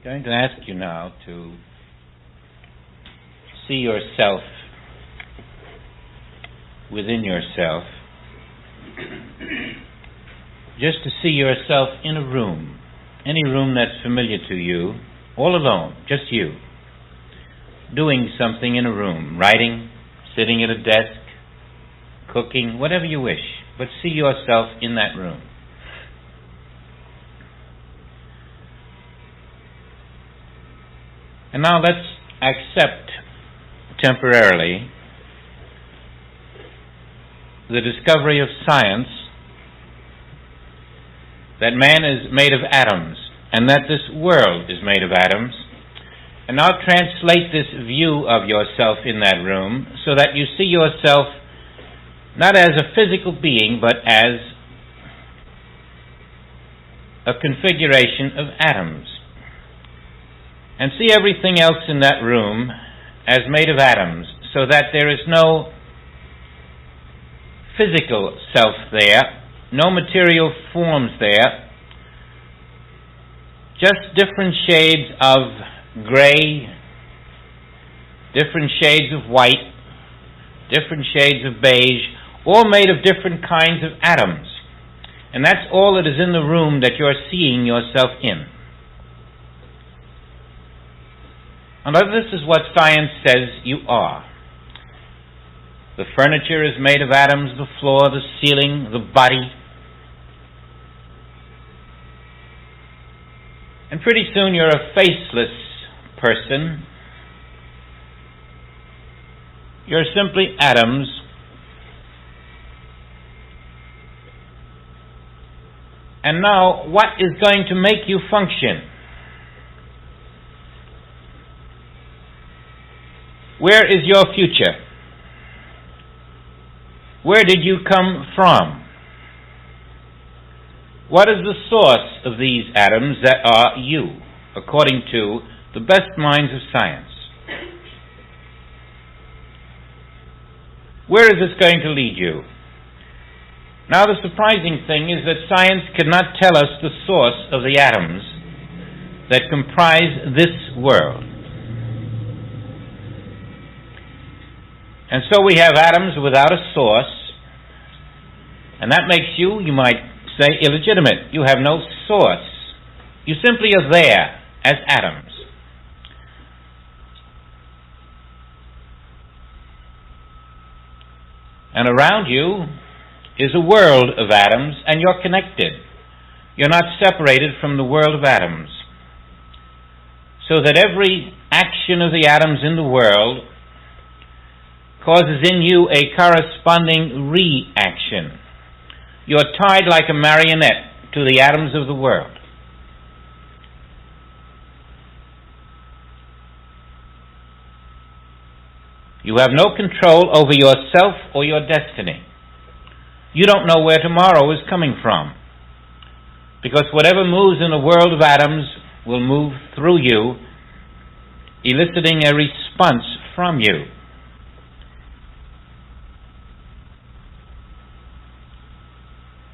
I'm going to ask you now to see yourself within yourself, just to see yourself in a room, any room that's familiar to you, all alone, just you, doing something in a room, writing, sitting at a desk, cooking, whatever you wish, but see yourself in that room. And now let's accept temporarily the discovery of science that man is made of atoms and that this world is made of atoms. And now translate this view of yourself in that room so that you see yourself not as a physical being but as a configuration of atoms. And see everything else in that room as made of atoms, so that there is no physical self there, no material forms there, just different shades of gray, different shades of white, different shades of beige, all made of different kinds of atoms. And that's all that is in the room that you're seeing yourself in. And this is what science says you are. The furniture is made of atoms, the floor, the ceiling, the body. And pretty soon you're a faceless person. You're simply atoms. And now, what is going to make you function? Where is your future? Where did you come from? What is the source of these atoms that are you, according to the best minds of science? Where is this going to lead you? Now, the surprising thing is that science cannot tell us the source of the atoms that comprise this world. And so we have atoms without a source, and that makes you might say, illegitimate. You have no source. You simply are there as atoms. And around you is a world of atoms, and you're connected. You're not separated from the world of atoms. So that every action of the atoms in the world causes in you a corresponding reaction. You're tied like a marionette to the atoms of the world. You have no control over yourself or your destiny. You don't know where tomorrow is coming from, because whatever moves in the world of atoms will move through you, eliciting a response from you.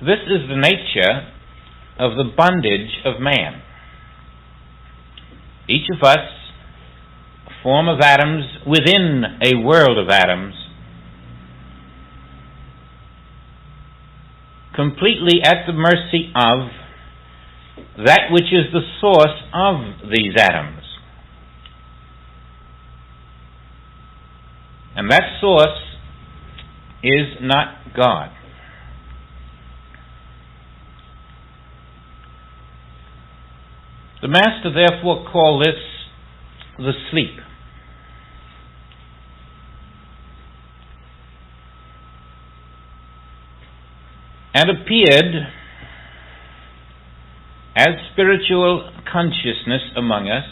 This is the nature of the bondage of man. Each of us, a form of atoms within a world of atoms, completely at the mercy of that which is the source of these atoms. And that source is not God. The Master therefore called this the sleep. And appeared as spiritual consciousness among us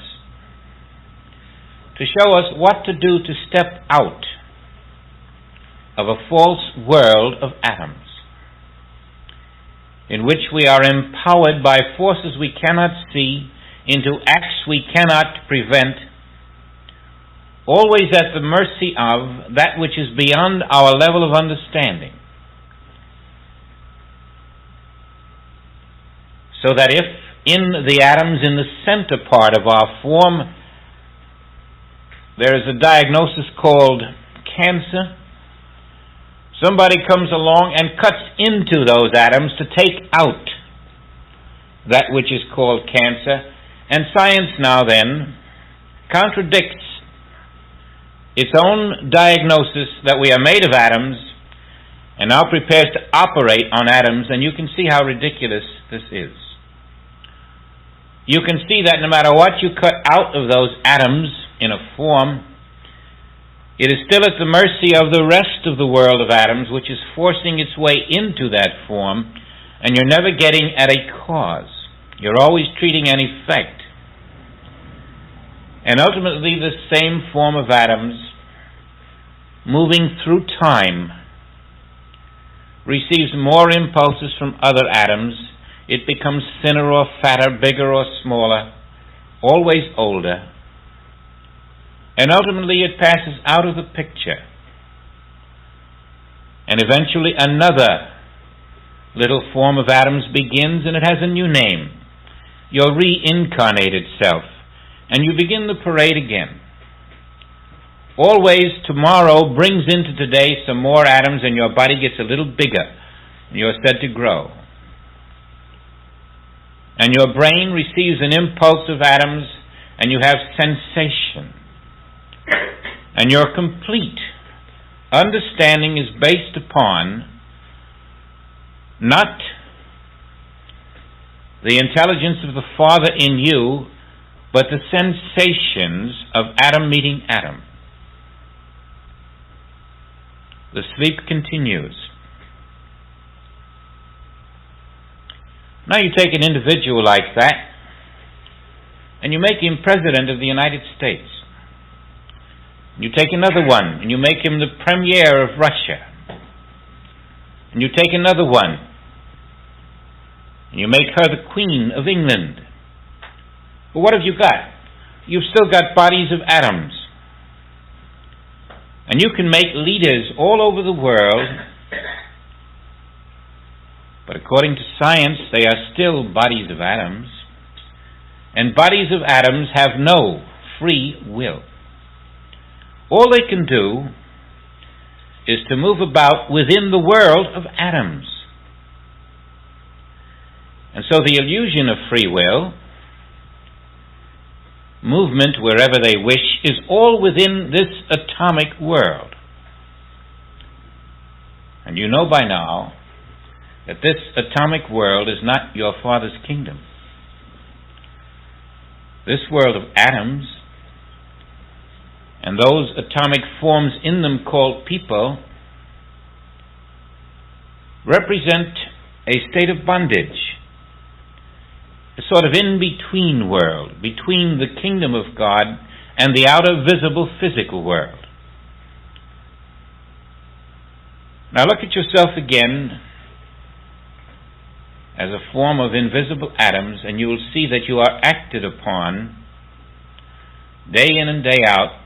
to show us what to do to step out of a false world of atoms, in which we are empowered by forces we cannot see, into acts we cannot prevent, always at the mercy of that which is beyond our level of understanding. So that if in the atoms in the center part of our form, there is a diagnosis called cancer. Somebody comes along and cuts into those atoms to take out that which is called cancer. And science now then contradicts its own diagnosis that we are made of atoms and now prepares to operate on atoms, and you can see how ridiculous this is. You can see that no matter what you cut out of those atoms in a form, it is still at the mercy of the rest of the world of atoms, which is forcing its way into that form, and you're never getting at a cause. You're always treating an effect. And ultimately, this same form of atoms, moving through time, receives more impulses from other atoms. It becomes thinner or fatter, bigger or smaller, always older. And ultimately it passes out of the picture. And eventually another little form of atoms begins, and it has a new name, your reincarnated self. And you begin the parade again. Always tomorrow brings into today some more atoms, and your body gets a little bigger. And you're said to grow. And your brain receives an impulse of atoms, and you have sensation. And your complete understanding is based upon not the intelligence of the Father in you, but the sensations of atom meeting atom. The sleep continues. Now you take an individual like that, and you make him President of the United States. You take another one, and you make him the Premier of Russia. And you take another one, and you make her the Queen of England. But what have you got? You've still got bodies of atoms. And you can make leaders all over the world, but according to science, they are still bodies of atoms. And bodies of atoms have no free will. All they can do is to move about within the world of atoms. And so the illusion of free will, movement wherever they wish, is all within this atomic world. And you know by now that this atomic world is not your Father's kingdom. This world of atoms and those atomic forms in them called people represent a state of bondage, a sort of in-between world, between the kingdom of God and the outer visible physical world. Now look at yourself again as a form of invisible atoms, and you will see that you are acted upon day in and day out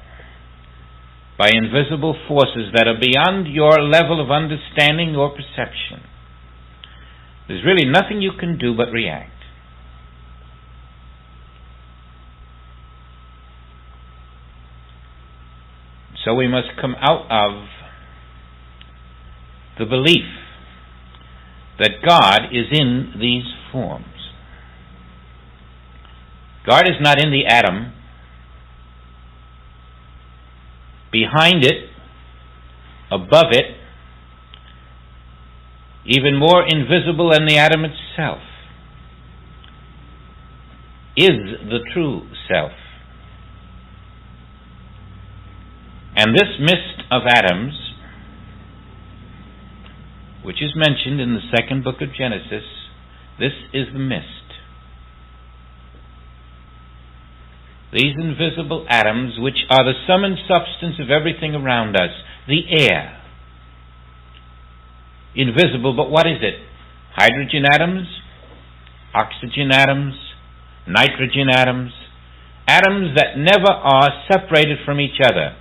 by invisible forces that are beyond your level of understanding or perception. There's really nothing you can do but react. So we must come out of the belief that God is in these forms. God is not in the atom. Behind it, above it, even more invisible than the atom itself, is the true self. And this mist of atoms, which is mentioned in the second book of Genesis, this is the mist. These invisible atoms, which are the sum and substance of everything around us, the air. Invisible, but what is it? Hydrogen atoms, oxygen atoms, nitrogen atoms, atoms that never are separated from each other.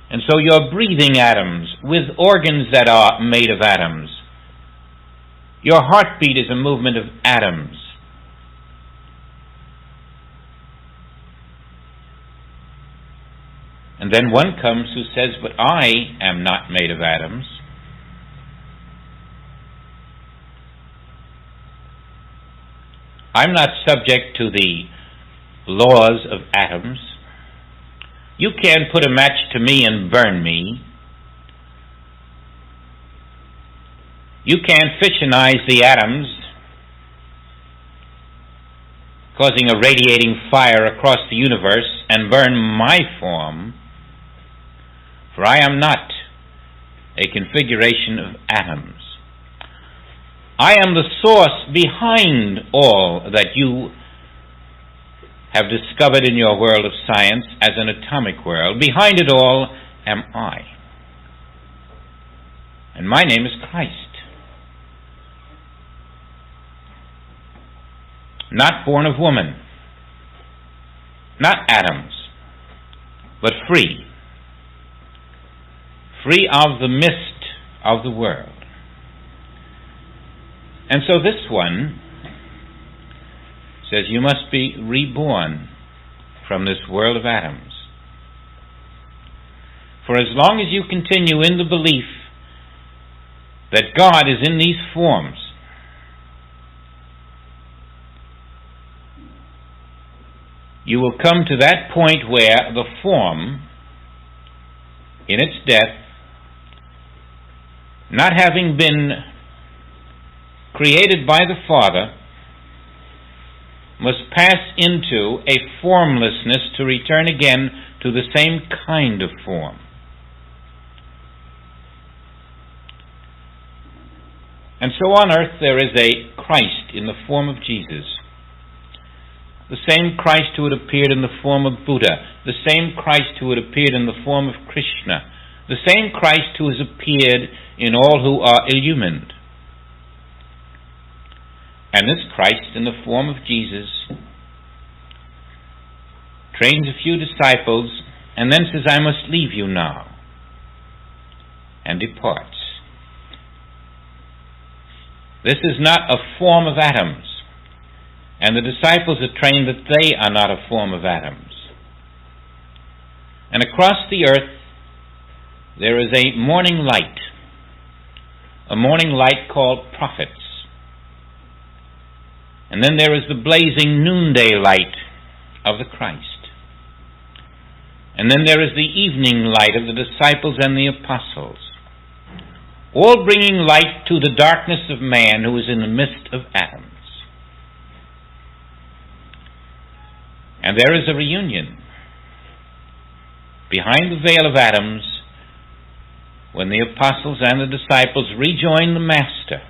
And so your breathing atoms with organs that are made of atoms. Your heartbeat is a movement of atoms. And then one comes who says, but I am not made of atoms. I'm not subject to the laws of atoms. You can't put a match to me and burn me. You can't fissionize the atoms, causing a radiating fire across the universe and burn my form, for I am not a configuration of atoms. I am the source behind all that you have discovered in your world of science as an atomic world. Behind it all am I. And my name is Christ. Not born of woman, not atoms, but free. Free of the mist of the world. And so this one says you must be reborn from this world of atoms. For as long as you continue in the belief that God is in these forms, you will come to that point where the form, in its death, not having been created by the Father, must pass into a formlessness to return again to the same kind of form. And so on earth there is a Christ in the form of Jesus. The same Christ who had appeared in the form of Buddha. The same Christ who had appeared in the form of Krishna. The same Christ who has appeared in all who are illumined. And this Christ in the form of Jesus trains a few disciples and then says, I must leave you now, and departs. This is not a form of atoms, and the disciples are trained that they are not a form of atoms. And across the earth there is a morning light called prophets. And then there is the blazing noonday light of the Christ. And then there is the evening light of the disciples and the apostles, all bringing light to the darkness of man who is in the midst of atoms. And there is a reunion behind the veil of atoms when the apostles and the disciples rejoin the Master.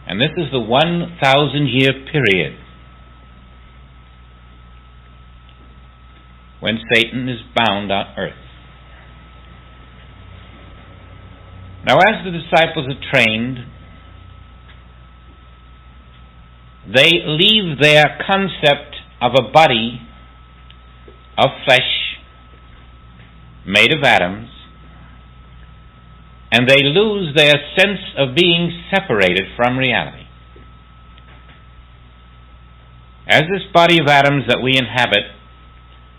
And this is the 1,000-year period when Satan is bound on earth. Now, as the disciples are trained, they leave their concept of a body of flesh made of atoms, and they lose their sense of being separated from reality. As this body of atoms that we inhabit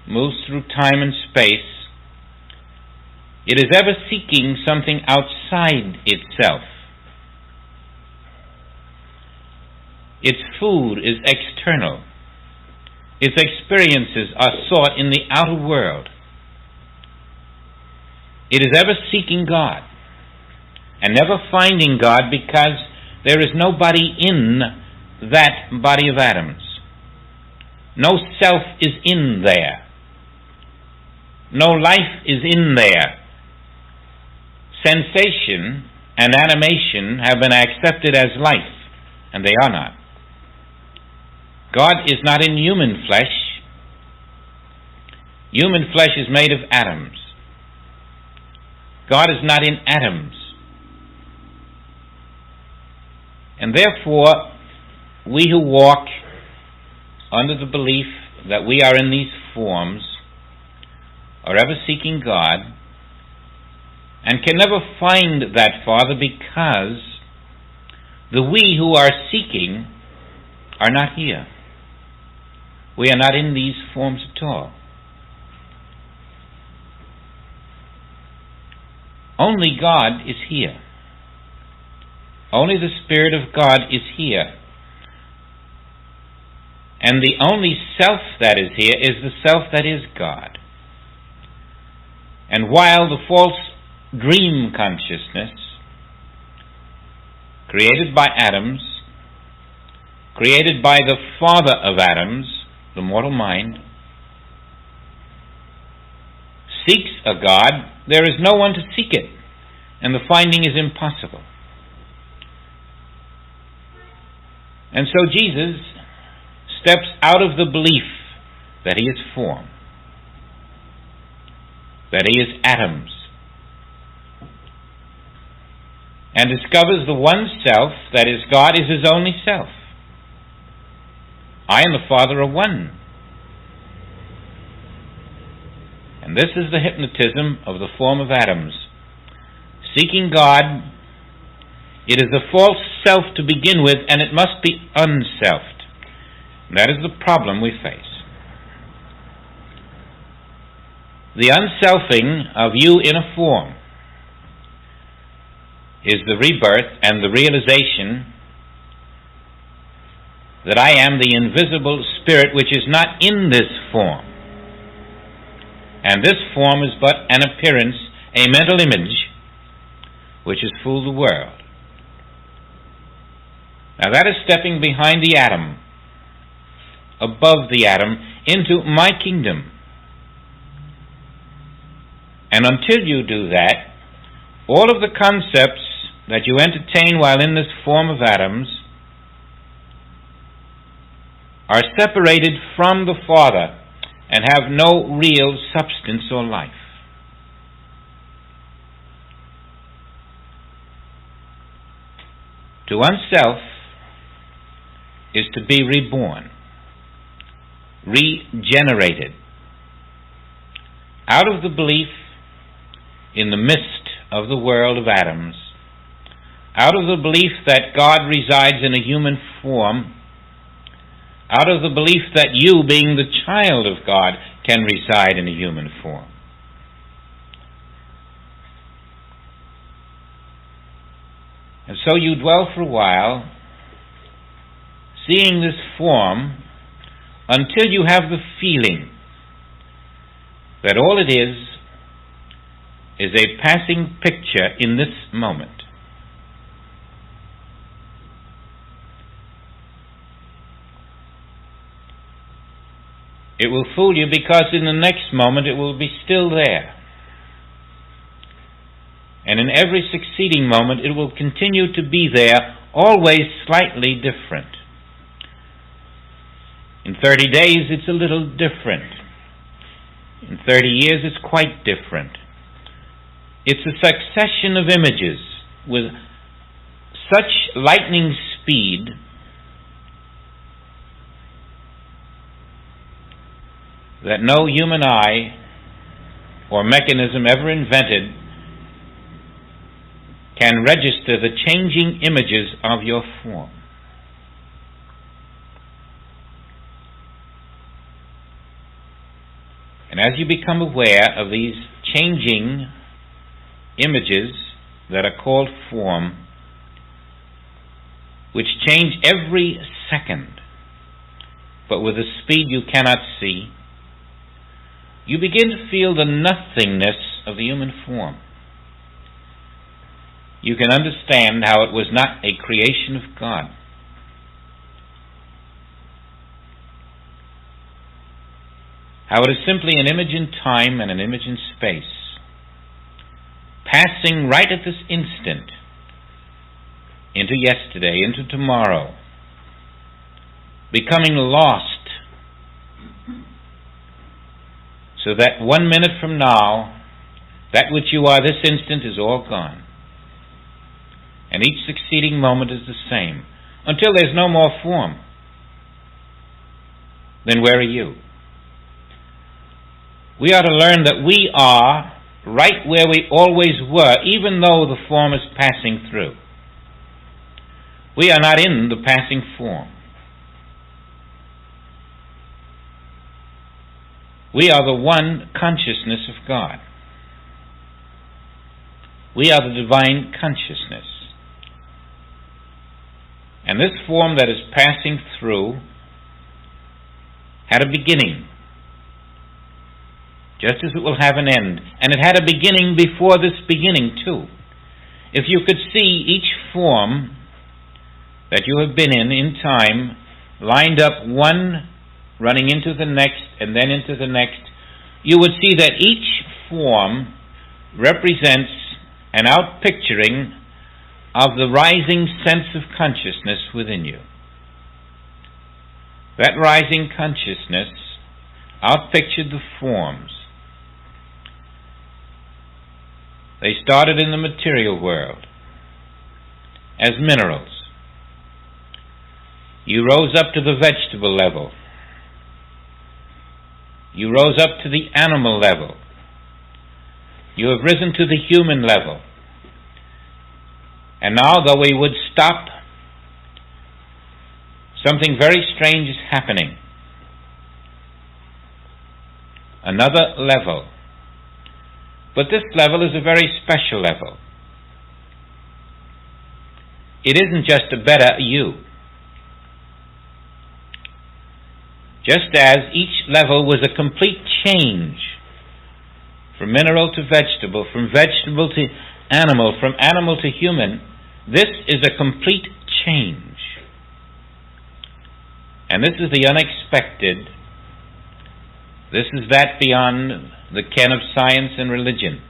moves through time and space, it is ever seeking something outside itself. Its food is external. Its experiences are sought in the outer world. It is ever seeking God and never finding God, because there is nobody in that body of atoms. No self is in there. No life is in there. Sensation and animation have been accepted as life, and they are not. God is not in human flesh. Human flesh is made of atoms. God is not in atoms. And therefore, we who walk under the belief that we are in these forms are ever seeking God and can never find that Father, because the we who are seeking are not here. We are not in these forms at all. Only God is here. Only the Spirit of God is here. And the only self that is here is the self that is God. And while the false dream consciousness, created by atoms, created by the father of atoms, the mortal mind, seeks a God, there is no one to seek it, and the finding is impossible. And so Jesus steps out of the belief that he is form, that he is atoms, and discovers the one self, that is God, is his only self. I and the Father are one. And this is the hypnotism of the form of atoms. Seeking God, it is a false self to begin with, and it must be unselfed. That is the problem we face. The unselfing of you in a form is the rebirth and the realization that I am the invisible spirit which is not in this form. And this form is but an appearance, a mental image, which has fooled the world. Now that is stepping behind the atom, above the atom, into my kingdom. And until you do that, all of the concepts that you entertain while in this form of atoms are separated from the Father and have no real substance or life. To oneself is to be reborn, regenerated, out of the belief in the mist of the world of atoms, out of the belief that God resides in a human form, out of the belief that you, being the child of God, can reside in a human form. And so you dwell for a while, seeing this form, until you have the feeling that all it is a passing picture in this moment. It will fool you because in the next moment it will be still there. And in every succeeding moment it will continue to be there, always slightly different. In 30 days it's a little different. In 30 years it's quite different. It's a succession of images with such lightning speed that no human eye or mechanism ever invented can register the changing images of your form. And as you become aware of these changing images that are called form, which change every second, but with a speed you cannot see, you begin to feel the nothingness of the human form. You can understand how it was not a creation of God. How it is simply an image in time and an image in space, passing right at this instant into yesterday, into tomorrow, becoming lost, so that 1 minute from now, that which you are this instant is all gone. And each succeeding moment is the same, until there's no more form. Then where are you? We are to learn that we are right where we always were, even though the form is passing through. We are not in the passing form. We are the one consciousness of God. We are the divine consciousness. And this form that is passing through had a beginning, just as it will have an end. And it had a beginning before this beginning, too. If you could see each form that you have been in time, lined up, one running into the next and then into the next, you would see that each form represents an outpicturing of the rising sense of consciousness within you. That rising consciousness outpictured the forms. They started in the material world as minerals. You rose up to the vegetable level. You rose up to the animal level. You have risen to the human level. And now, though we would stop, something very strange is happening. Another level. But this level is a very special level. It isn't just a better you. Just as each level was a complete change from mineral to vegetable, from vegetable to animal, from animal to human, this is a complete change. And this is the unexpected. This is that beyond the ken of science and religion.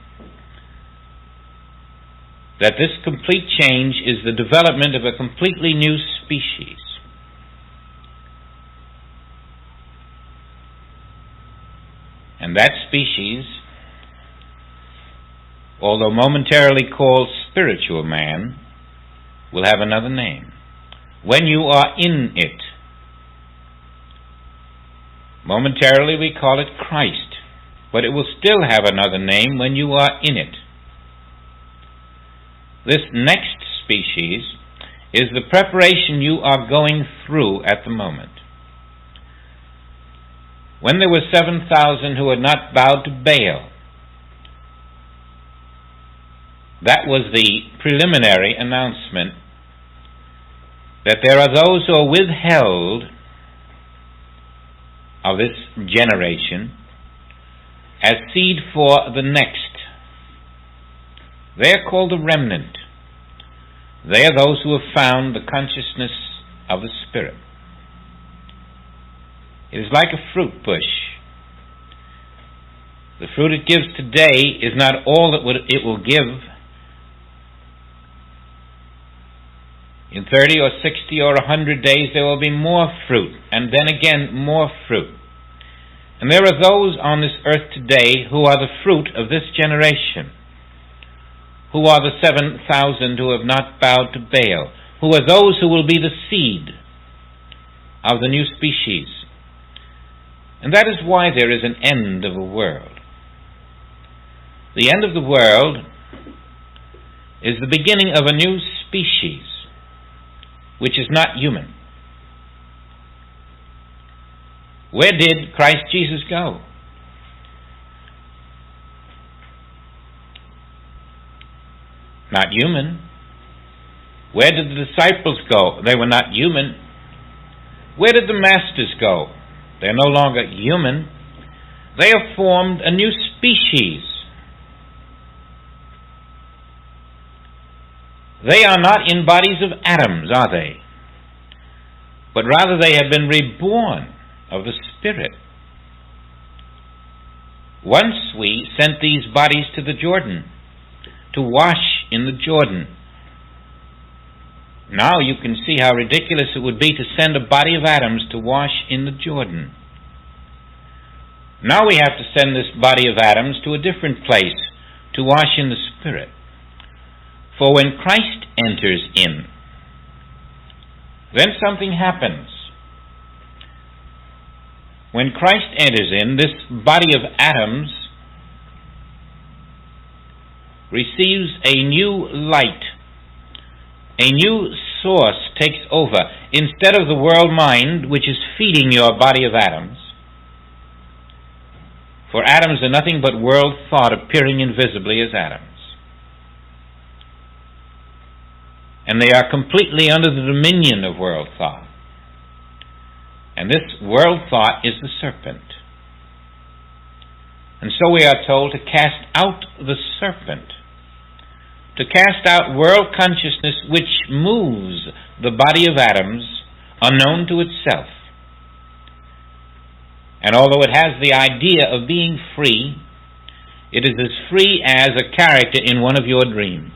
That this complete change is the development of a completely new species. And that species, although momentarily called spiritual man, will have another name. When you are in it, momentarily we call it Christ, but it will still have another name when you are in it. This next species is the preparation you are going through at the moment. When there were 7,000 who had not bowed to Baal, that was the preliminary announcement that there are those who are withheld of this generation as seed for the next. They are called the remnant. They are those who have found the consciousness of the Spirit. It is like a fruit bush. The fruit it gives today is not all that it will give in 30 or 60 or 100 days. There will be more fruit, and then again more fruit. And there are those on this earth today who are the fruit of this generation, who are the 7,000 who have not bowed to Baal, who are those who will be the seed of the new species. And that is why there is an end of a world. The end of the world is the beginning of a new species, which is not human. Where did Christ Jesus go? Not human. Where did the disciples go? They were not human. Where did the masters go? They're no longer human. They have formed a new species. They are not in bodies of atoms, are they? But rather they have been reborn of the Spirit. Once we sent these bodies to the Jordan, to wash in the Jordan. Now you can see how ridiculous it would be to send a body of atoms to wash in the Jordan. Now we have to send this body of atoms to a different place to wash in the Spirit. For when Christ enters in, then something happens. When Christ enters in, this body of atoms receives a new light. A new source takes over. Instead of the world mind, which is feeding your body of atoms, for atoms are nothing but world thought appearing invisibly as atoms. and they are completely under the dominion of world thought. And this world thought is the serpent. And so we are told to cast out the serpent, to cast out world consciousness which moves the body of atoms unknown to itself. And although it has the idea of being free, it is as free as a character in one of your dreams.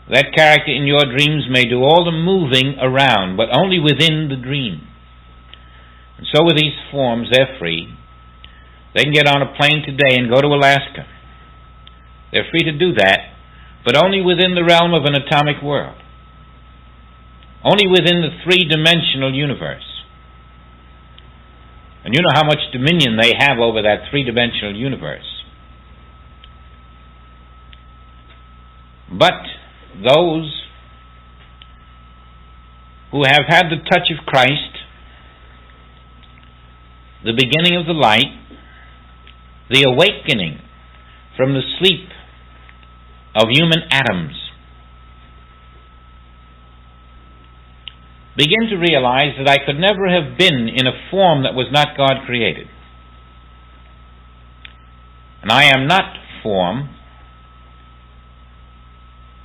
That character in your dreams may do all the moving around, but only within the dream. And so with these forms, they're free. They can get on a plane today and go to Alaska. They're free to do that, but only within the realm of an atomic world. Only within the three-dimensional universe. And you know how much dominion they have over that three-dimensional universe. But those who have had the touch of Christ, the beginning of the light, the awakening from the sleep of human atoms, begin to realize that I could never have been in a form that was not God created. And I am not form.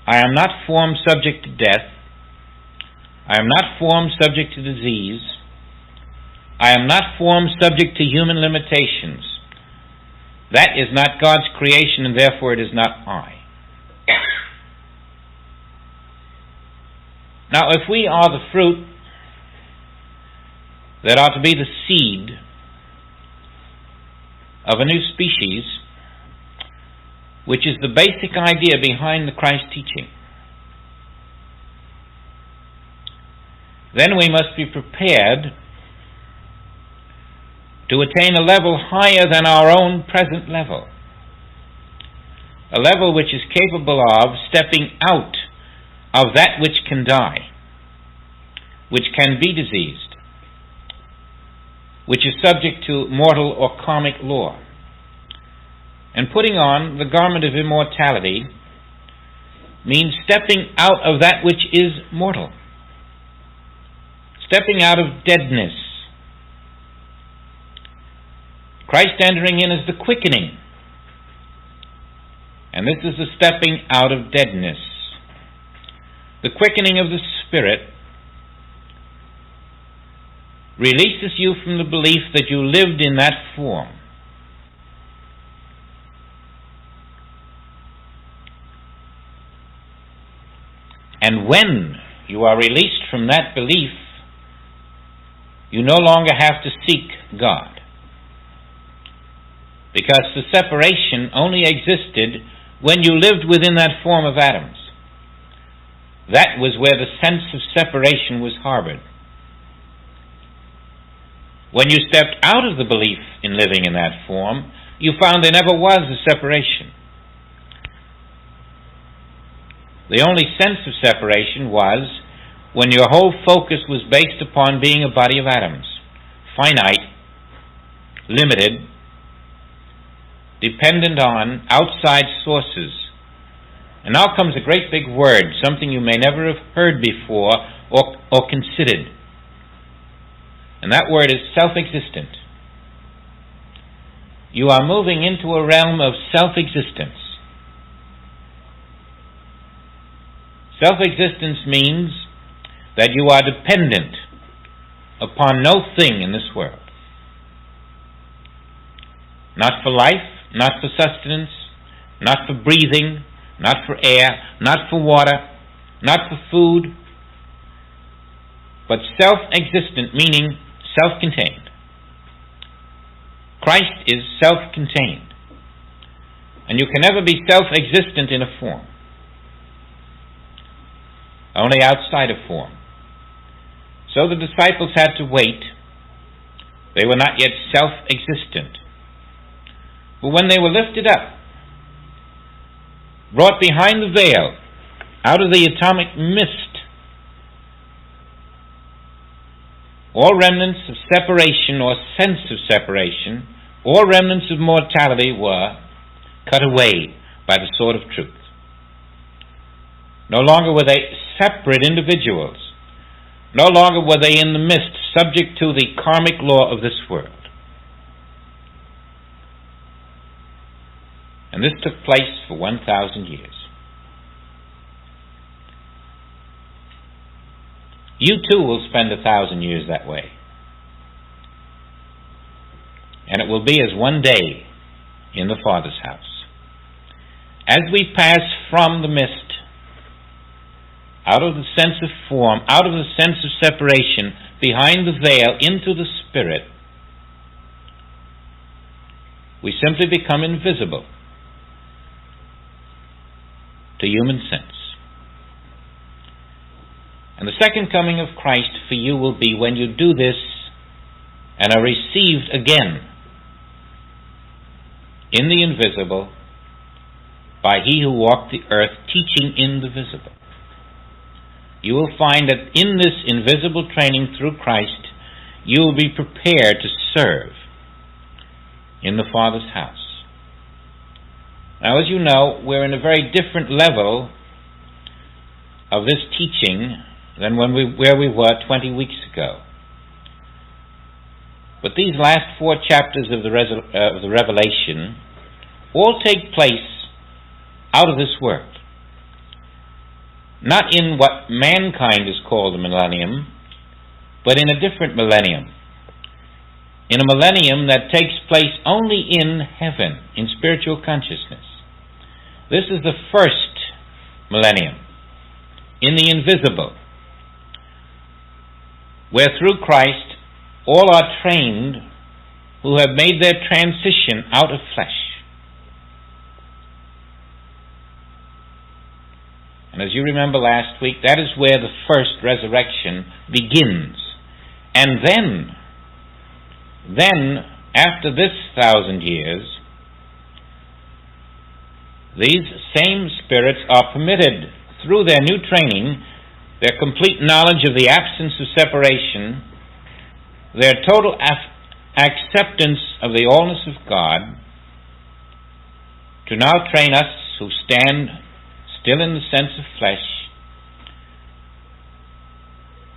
I am not form subject to death. I am not form subject to disease. I am not form subject to human limitations. That is not God's creation, and therefore it is not I. Now, if we are the fruit that are to be the seed of a new species, which is the basic idea behind the Christ teaching, then we must be prepared to attain a level higher than our own present level, a level which is capable of stepping out of that which can die, which can be diseased, which is subject to mortal or karmic law, and putting on the garment of immortality means stepping out of that which is mortal, stepping out of deadness. Christ entering in is the quickening, and this is the stepping out of deadness. The quickening of the Spirit releases you from the belief that you lived in that form. And when you are released from that belief, you no longer have to seek God. Because the separation only existed when you lived within that form of atoms. That was where the sense of separation was harbored. When you stepped out of the belief in living in that form, you found there never was a separation. The only sense of separation was when your whole focus was based upon being a body of atoms, finite, limited, dependent on outside sources. And now comes a great big word, something you may never have heard before or considered. And that word is self-existent. You are moving into a realm of self-existence. Self-existence means that you are dependent upon no thing in this world. Not for life, not for sustenance, not for breathing, not for air, not for water, not for food, but self-existent, meaning self-contained. Christ is self-contained, and you can never be self-existent in a form, only outside of form. So the disciples had to wait. They were not yet self-existent. But when they were lifted up, brought behind the veil, out of the atomic mist, all remnants of separation or sense of separation, all remnants of mortality were cut away by the sword of truth. No longer were they separate individuals. No longer were they in the midst, subject to the karmic law of this world. And this took place for 1,000 years. You too will spend 1,000 years that way. And it will be as one day in the Father's house. As we pass from the mist, out of the sense of form, out of the sense of separation, behind the veil, into the Spirit, we simply become invisible to human sense. And the second coming of Christ for you will be when you do this and are received again in the invisible by He who walked the earth, teaching in the visible. You will find that in this invisible training through Christ, you will be prepared to serve in the Father's house. Now, as you know, we're in a very different level of this teaching than where we were 20 weeks ago. But these last 4 chapters of the Revelation all take place out of this world. Not in what mankind is called the millennium, but in a different millennium. In a millennium that takes place only in heaven, in spiritual consciousness. This is the first millennium, in the invisible, where through Christ all are trained who have made their transition out of flesh. And as you remember last week, that is where the first resurrection begins. And then, after this 1,000 years, these same spirits are permitted, through their new training, their complete knowledge of the absence of separation, their total acceptance of the allness of God, to now train us who stand still in the sense of flesh,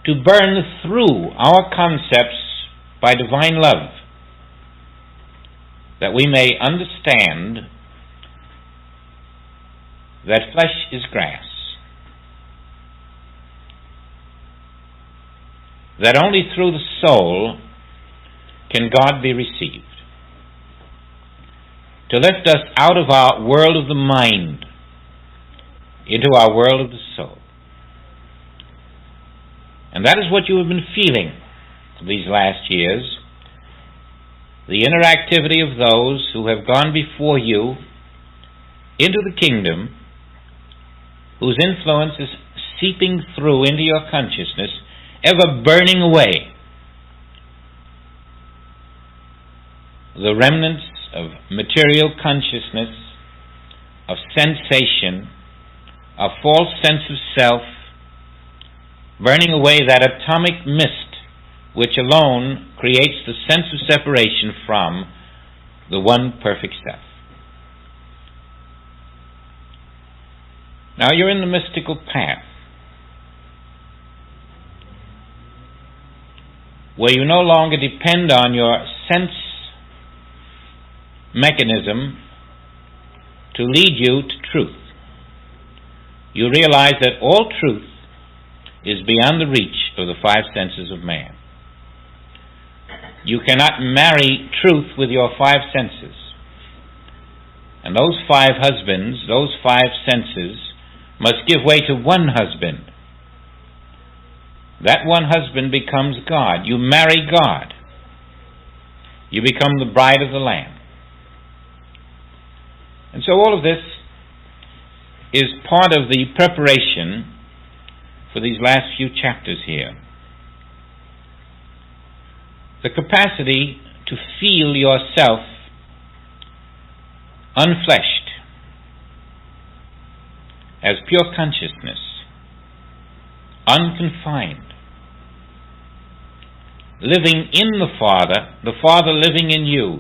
to burn through our concepts by divine love, that we may understand that flesh is grass, that only through the soul can God be received, to lift us out of our world of the mind into our world of the soul. And that is what you have been feeling these last years, the interactivity of those who have gone before you into the kingdom, whose influence is seeping through into your consciousness, ever burning away the remnants of material consciousness, of sensation, a false sense of self, burning away that atomic mist which alone creates the sense of separation from the one perfect self. Now you're in the mystical path, where you no longer depend on your sense mechanism to lead you to truth. You realize that all truth is beyond the reach of the 5 senses of man. You cannot marry truth with your 5 senses. And those 5 husbands, those 5 senses, must give way to one husband. That one husband becomes God. You marry God. You become the bride of the Lamb. And so all of this is part of the preparation for these last few chapters here. The capacity to feel yourself unfleshed as pure consciousness, unconfined, living in the Father living in you.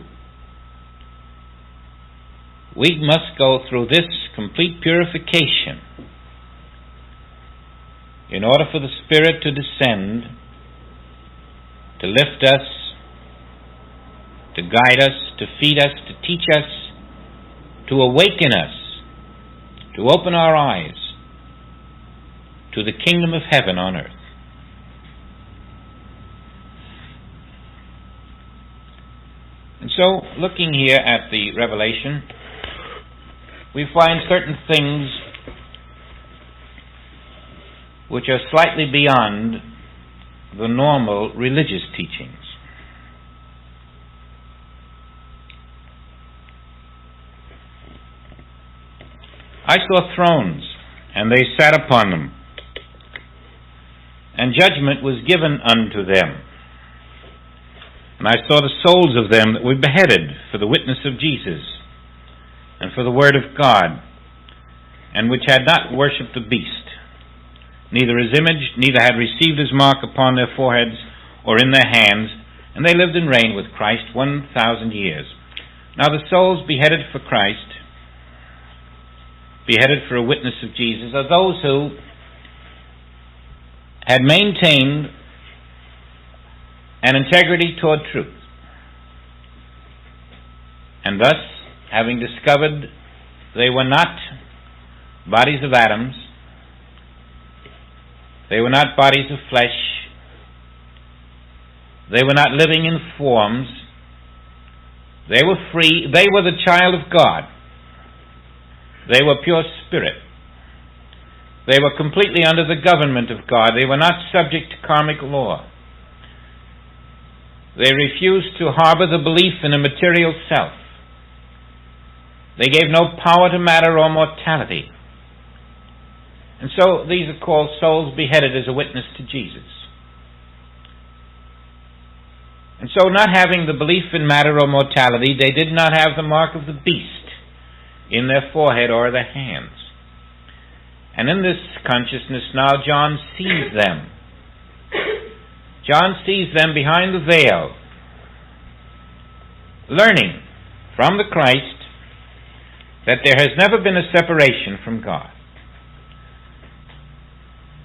We must go through this complete purification in order for the Spirit to descend, to lift us, to guide us, to feed us, to teach us, to awaken us, to open our eyes to the kingdom of heaven on earth. And so, looking here at the Revelation, we find certain things which are slightly beyond the normal religious teachings. I saw thrones, and they sat upon them, and judgment was given unto them. And I saw the souls of them that were beheaded for the witness of Jesus, and for the word of God, and which had not worshipped the beast, neither his image, neither had received his mark upon their foreheads or in their hands, and they lived and reigned with Christ 1,000 years. Now the souls beheaded for Christ, beheaded for a witness of Jesus, are those who had maintained an integrity toward truth, and thus, having discovered they were not bodies of atoms, they were not bodies of flesh, they were not living in forms, they were free, they were the child of God, they were pure spirit, they were completely under the government of God, they were not subject to karmic law, they refused to harbor the belief in a material self, they gave no power to matter or mortality. And so these are called souls beheaded as a witness to Jesus. And so, not having the belief in matter or mortality, they did not have the mark of the beast in their forehead or their hands. And in this consciousness now John sees them. John sees them behind the veil, learning from the Christ that there has never been a separation from God.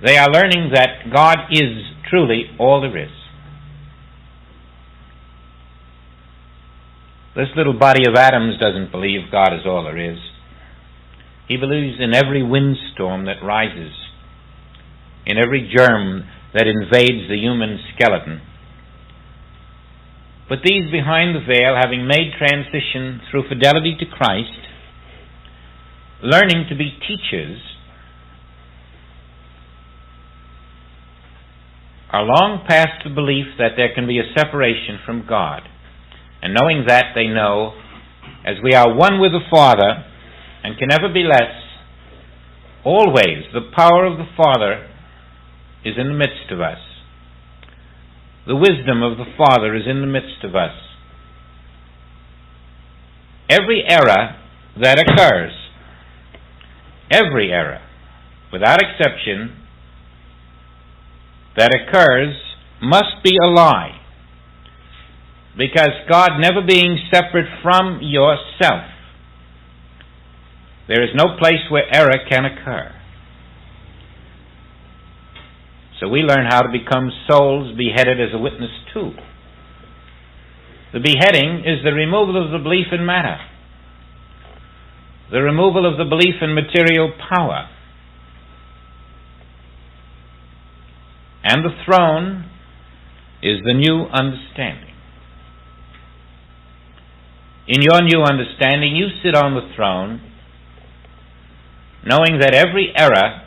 They are learning that God is truly all there is. This little body of atoms doesn't believe God is all there is. He believes in every windstorm that rises, in every germ that invades the human skeleton. But these behind the veil, having made transition through fidelity to Christ, learning to be teachers, are long past the belief that there can be a separation from God. And knowing that, they know, as we are one with the Father and can never be less, always the power of the Father is in the midst of us. The wisdom of the Father is in the midst of us. Every error that occurs, every error, without exception, that occurs must be a lie, because God never being separate from yourself, there is no place where error can occur. So we learn how to become souls beheaded as a witness too. The beheading is the removal of the belief in matter, the removal of the belief in material power. And the throne is the new understanding. In your new understanding, you sit on the throne, knowing that every error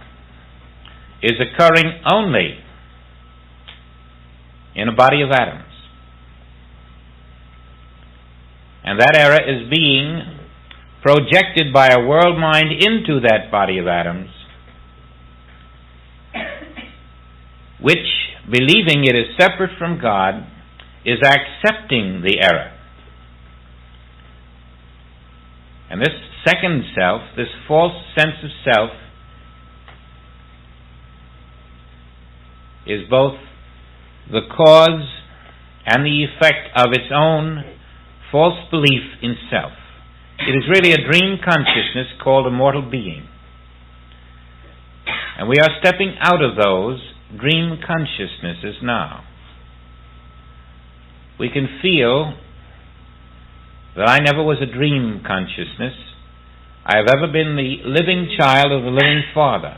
is occurring only in a body of atoms. And that error is being projected by a world mind into that body of atoms, which, believing it is separate from God, is accepting the error. And this second self, this false sense of self, is both the cause and the effect of its own false belief in self. It is really a dream consciousness called a mortal being. And we are stepping out of those dream consciousnesses now. We can feel that I never was a dream consciousness. I have ever been the living child of the living Father.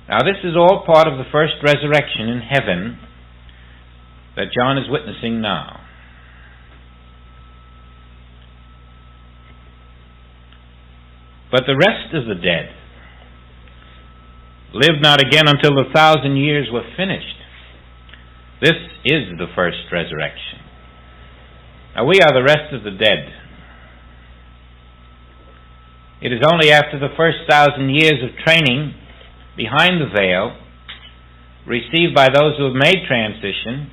Now this is all part of the first resurrection in heaven that John is witnessing now. But the rest of the dead live not again until the 1,000 years were finished. This is the first resurrection. Now we are the rest of the dead. It is only after the first 1,000 years of training behind the veil, received by those who have made transition,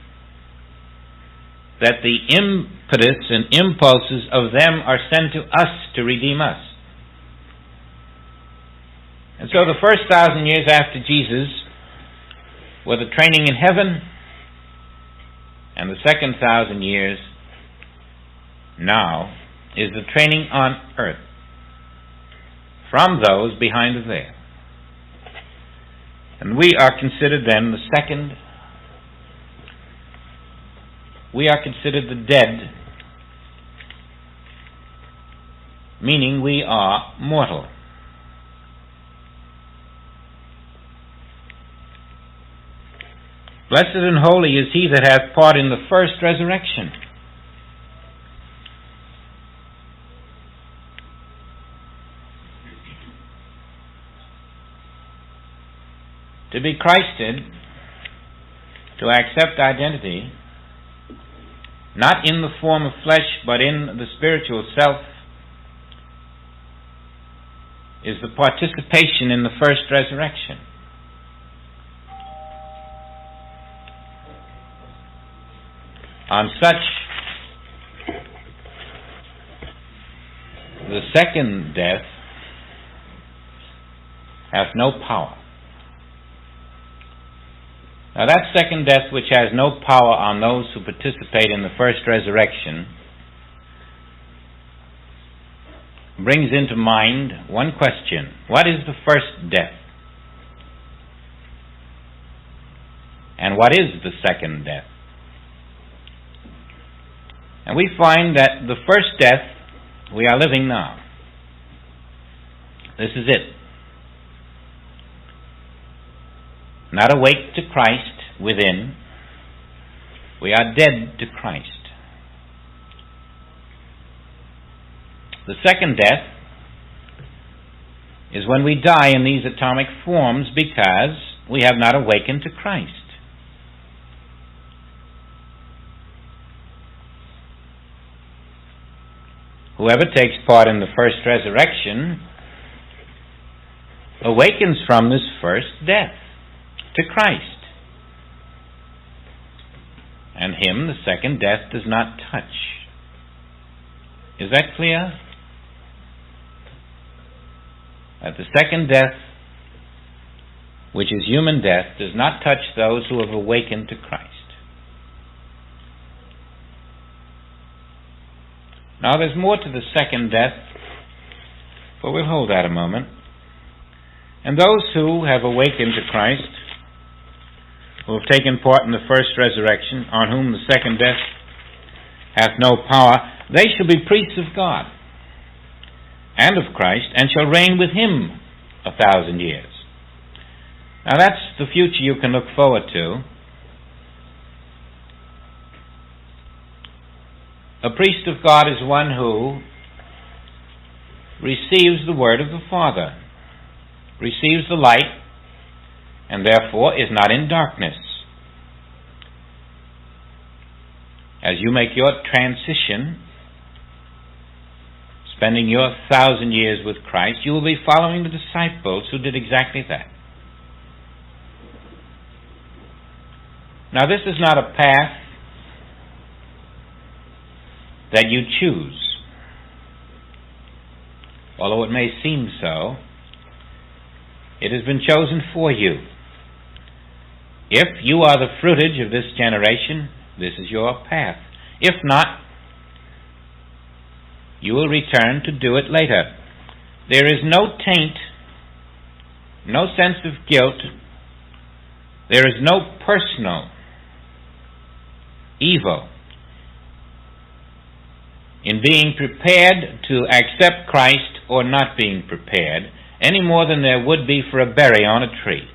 that the impetus and impulses of them are sent to us to redeem us. And so the first 1,000 years after Jesus were the training in heaven, and the second 1,000 years now is the training on earth from those behind the veil. And we are considered then the second. We are considered the dead, meaning we are mortal. Blessed and holy is he that hath part in the first resurrection. To be Christed, to accept identity, not in the form of flesh, but in the spiritual self, is the participation in the first resurrection. On such, the second death hath no power. Now that second death, which has no power on those who participate in the first resurrection, brings into mind one question. What is the first death? And what is the second death? And we find that the first death we are living now. This is it. Not awake to Christ within. We are dead to Christ. The second death is when we die in these atomic forms because we have not awakened to Christ. Whoever takes part in the first resurrection awakens from this first death to Christ. And him the second death does not touch. Is that clear? That the second death, which is human death, does not touch those who have awakened to Christ. Now there's more to the second death, but we'll hold that a moment. And those who have awakened to Christ, who have taken part in the first resurrection, on whom the second death hath no power, they shall be priests of God and of Christ, and shall reign with him 1,000 years. Now that's the future you can look forward to. A priest of God is one who receives the word of the Father, receives the light, and therefore is not in darkness. As you make your transition, spending your 1,000 years with Christ, you will be following the disciples who did exactly that. Now this is not a path that you choose, although it may seem so. It has been chosen for you. If you are the fruitage of this generation, this is your path. If not, you will return to do it later. There is no taint, no sense of guilt. There is no personal evil in being prepared to accept Christ or not being prepared, any more than there would be for a berry on a tree,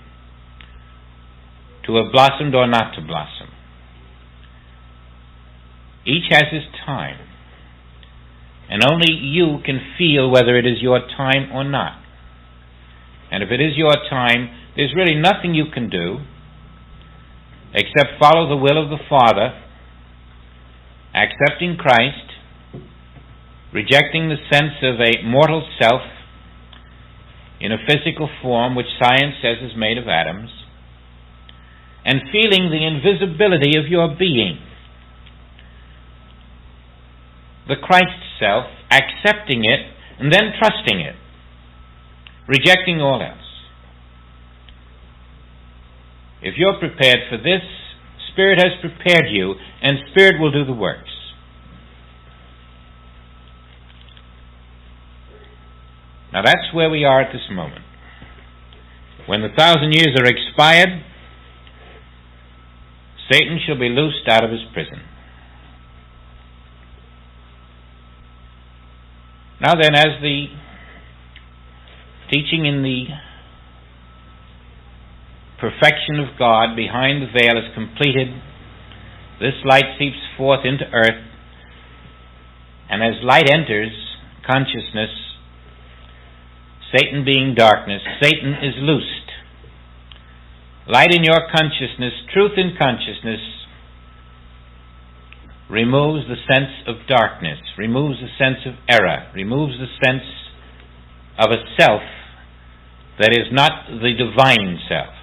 to have blossomed or not to blossom. Each has his time, and only you can feel whether it is your time or not. And if it is your time, there's really nothing you can do except follow the will of the Father, accepting Christ, rejecting the sense of a mortal self in a physical form which science says is made of atoms, and feeling the invisibility of your being, the Christ self, accepting it and then trusting it, rejecting all else. If you're prepared for this, Spirit has prepared you, and Spirit will do the works. Now that's where we are at this moment. When the 1,000 years are expired, Satan shall be loosed out of his prison. Now then, as the teaching in the perfection of God behind the veil is completed, this light seeps forth into earth, and as light enters consciousness, Satan being darkness, Satan is loosed. Light in your consciousness, truth in consciousness, removes the sense of darkness, removes the sense of error, removes the sense of a self that is not the divine self.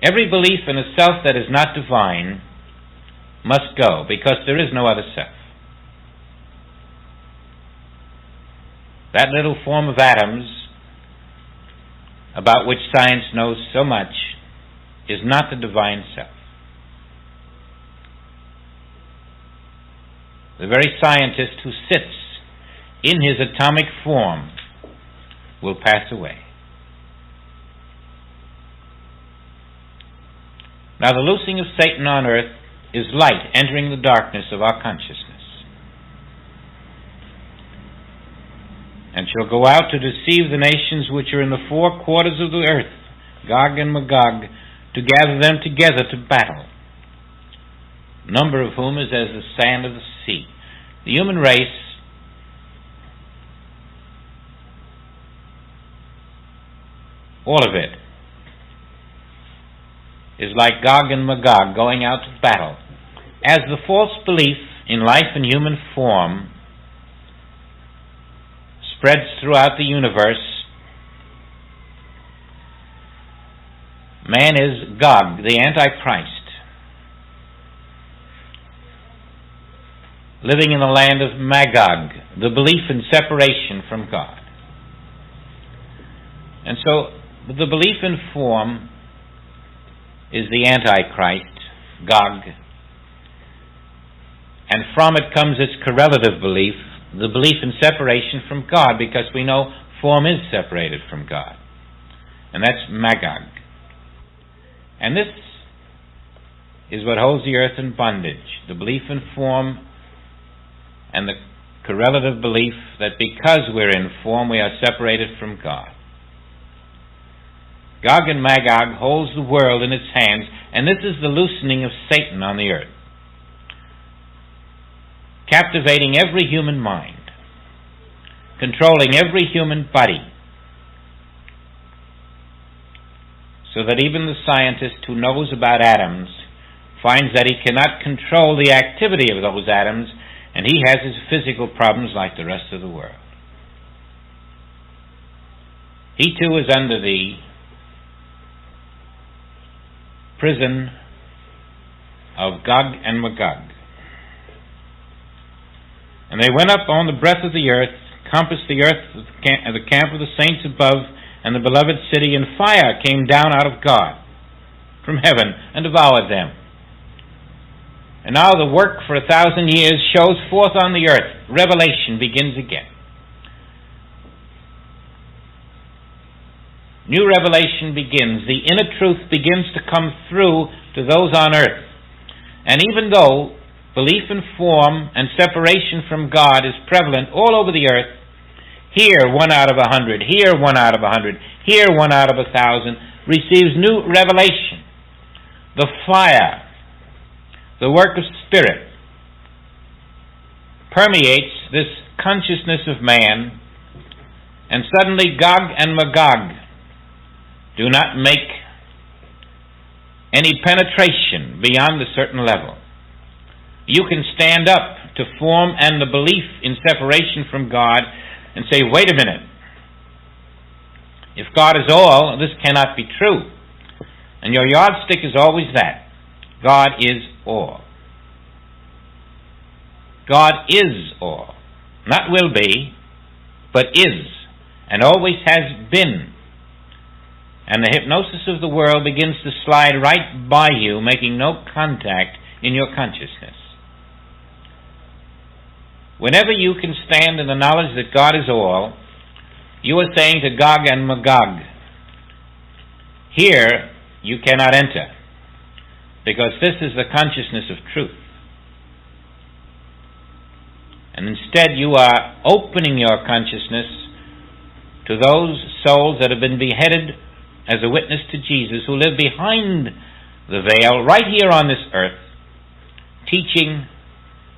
Every belief in a self that is not divine must go, because there is no other self. That little form of atoms, about which science knows so much, is not the divine self. The very scientist who sits in his atomic form will pass away. Now the loosing of Satan on earth is light entering the darkness of our consciousness, and shall go out to deceive the nations which are in the four quarters of the earth, Gog and Magog, to gather them together to battle, number of whom is as the sand of the sea. The human race all of it is like Gog and Magog going out to battle. As the false belief in life in human form spreads throughout the universe, man is Gog, the Antichrist, living in the land of Magog, the belief in separation from God. And so the belief in form is the Antichrist, Gog, and from it comes its correlative belief, the belief in separation from God, because we know form is separated from God. And that's Magog. And this is what holds the earth in bondage, the belief in form and the correlative belief that because we're in form we are separated from God. Gog and Magog holds the world in its hands, and this is the loosening of Satan on the earth, captivating every human mind, controlling every human body, so that even the scientist who knows about atoms finds that he cannot control the activity of those atoms, and he has his physical problems like the rest of the world. He too is under the prison of Gog and Magog. And they went up on the breadth of the earth, compassed the earth, the camp of the saints above, and the beloved city, and fire came down out of God from heaven and devoured them. And now the work for 1,000 years shows forth on the earth. Revelation begins again. New revelation begins. The inner truth begins to come through to those on earth. And even though belief in form and separation from God is prevalent all over the earth, here 1 out of 100, here 1 out of 100, here 1 out of 1,000, receives new revelation. The fire, the work of Spirit, permeates this consciousness of man, and suddenly Gog and Magog do not make any penetration beyond a certain level. You can stand up to form and the belief in separation from God and say, wait a minute. If God is all, this cannot be true. And your yardstick is always that. God is all. God is all. Not will be, but is, and always has been. And the hypnosis of the world begins to slide right by you, making no contact in your consciousness. Whenever you can stand in the knowledge that God is all, you are saying to Gog and Magog, here you cannot enter, because this is the consciousness of truth. And instead you are opening your consciousness to those souls that have been beheaded as a witness to Jesus, who live behind the veil right here on this earth, teaching,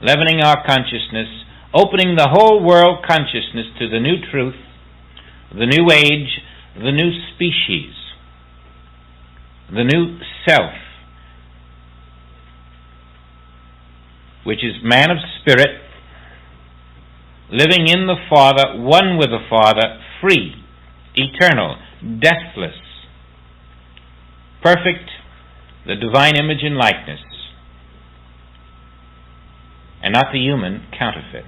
leavening our consciousness, opening the whole world consciousness to the new truth, the new age, the new species, the new self, which is man of spirit, living in the Father, one with the Father, free, eternal, deathless, perfect, the divine image and likeness, and not the human counterfeit.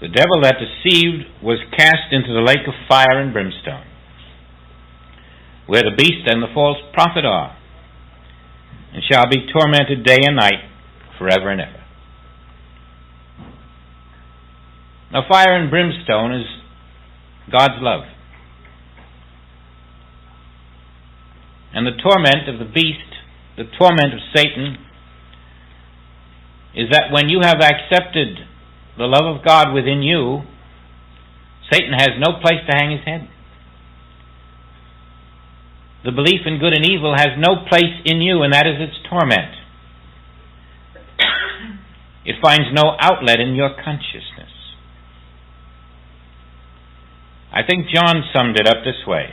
The devil that deceived was cast into the lake of fire and brimstone, where the beast and the false prophet are, and shall be tormented day and night forever and ever. Now, fire and brimstone is God's love. And the torment of the beast, the torment of Satan, is that when you have accepted the love of God within you, Satan has no place to hang his head. The belief in good and evil has no place in you, and that is its torment. It finds no outlet in your consciousness. I think John summed it up this way.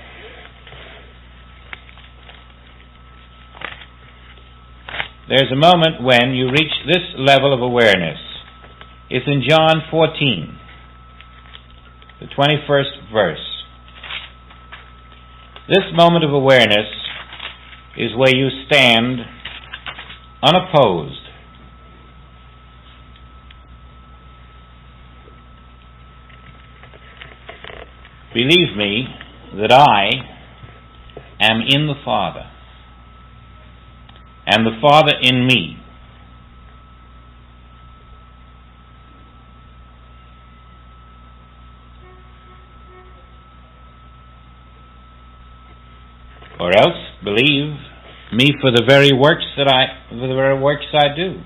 There's a moment when you reach this level of awareness. It's in John 14, the 21st verse. This moment of awareness is where you stand unopposed. Believe me that I am in the Father, and the Father in me. Or else believe me for the very works I do.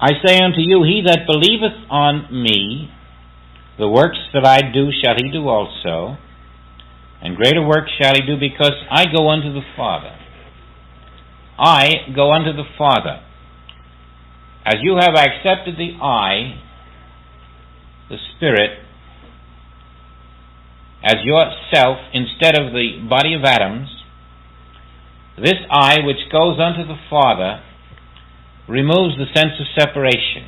I say unto you, he that believeth on me, the works that I do shall he do also, and greater works shall he do, because I go unto the Father. I go unto the Father. As you have accepted the I, the Spirit, as yourself instead of the body of atoms, this I which goes unto the Father removes the sense of separation.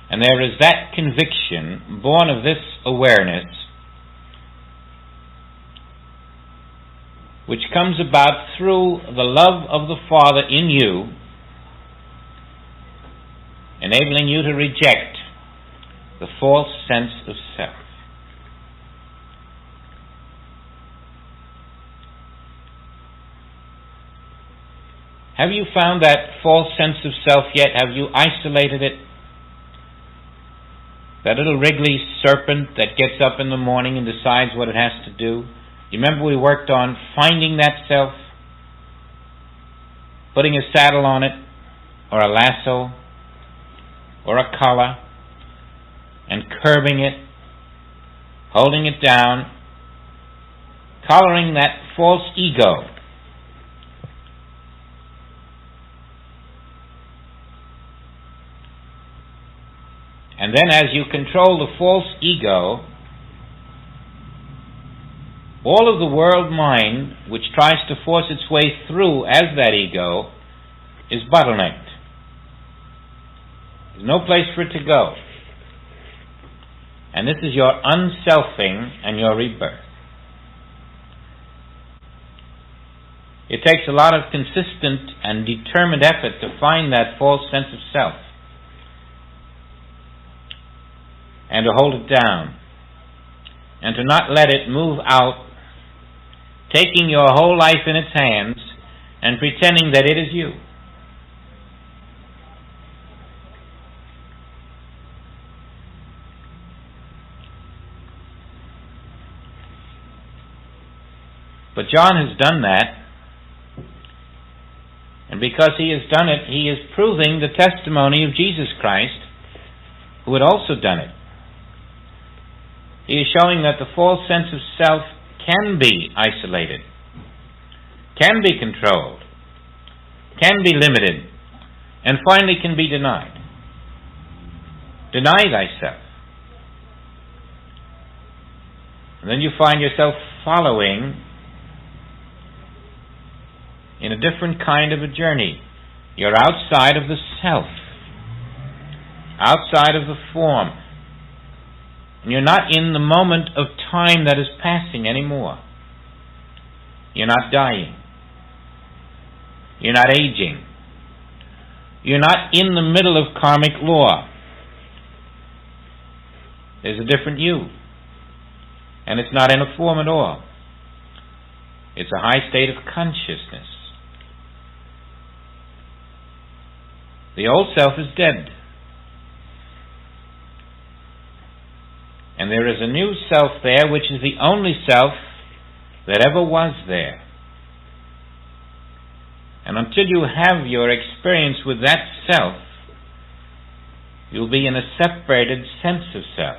And there is that conviction born of this awareness which comes about through the love of the Father in you, enabling you to reject the false sense of self. Have you found that false sense of self yet? Have you isolated it? That little wriggly serpent that gets up in the morning and decides what it has to do. You remember we worked on finding that self? Putting a saddle on it, or a lasso, or a collar, and curbing it, holding it down, collaring that false ego. And then as you control the false ego, all of the world mind, which tries to force its way through as that ego, is bottlenecked. There's no place for it to go. And this is your unselfing and your rebirth. It takes a lot of consistent and determined effort to find that false sense of self and to hold it down and to not let it move out, taking your whole life in its hands and pretending that it is you. But John has done that, and because he has done it, he is proving the testimony of Jesus Christ, who had also done it. He is showing that the false sense of self can be isolated, can be controlled, can be limited, and finally can be denied. Deny thyself. And then you find yourself following in a different kind of a journey. You're outside of the self, outside of the form. And you're not in the moment of time that is passing anymore. You're not dying. You're not aging. You're not in the middle of karmic law. There's a different you. And it's not in a form at all. It's a high state of consciousness. The old self is dead. And there is a new self there, which is the only self that ever was there. And until you have your experience with that self, you'll be in a separated sense of self,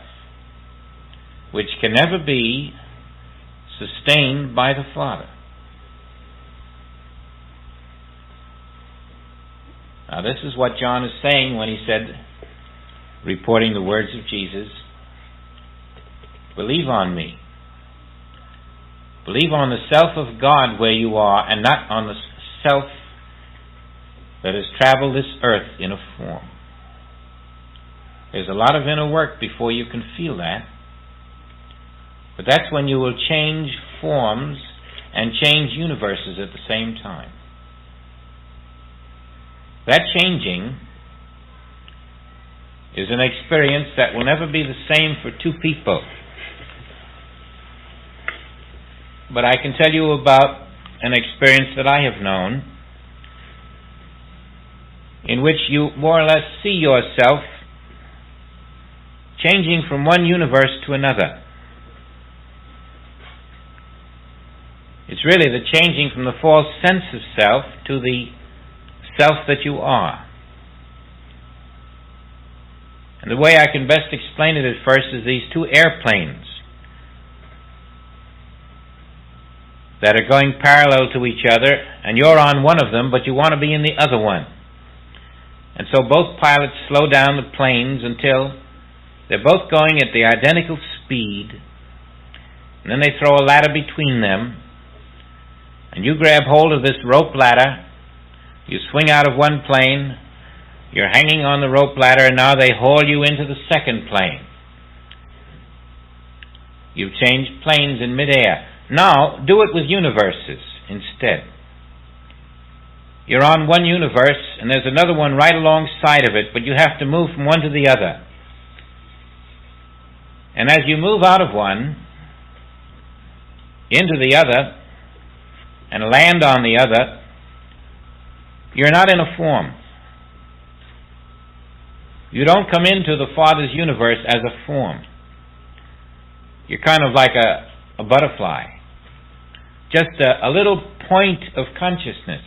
which can never be sustained by the Father. Now this is what John is saying when he said, reporting the words of Jesus, believe on me. Believe on the self of God where you are, and not on the self that has traveled this earth in a form. There's a lot of inner work before you can feel that. But that's when you will change forms and change universes at the same time. That changing is an experience that will never be the same for two people. But I can tell you about an experience that I have known in which you more or less see yourself changing from one universe to another. It's really the changing from the false sense of self to the self that you are. And the way I can best explain it at first is these two airplanes that are going parallel to each other, and you're on one of them, but you want to be in the other one. And so both pilots slow down the planes until they're both going at the identical speed, and then they throw a ladder between them, and you grab hold of this rope ladder. You swing out of one plane, you're hanging on the rope ladder, and now they haul you into the second plane. You've changed planes in midair. Now, do it with universes instead. You're on one universe, and there's another one right alongside of it, but you have to move from one to the other. And as you move out of one, into the other, and land on the other, You're not in a form. You don't come into the Father's universe as a form. You're kind of like a butterfly. Just a little point of consciousness.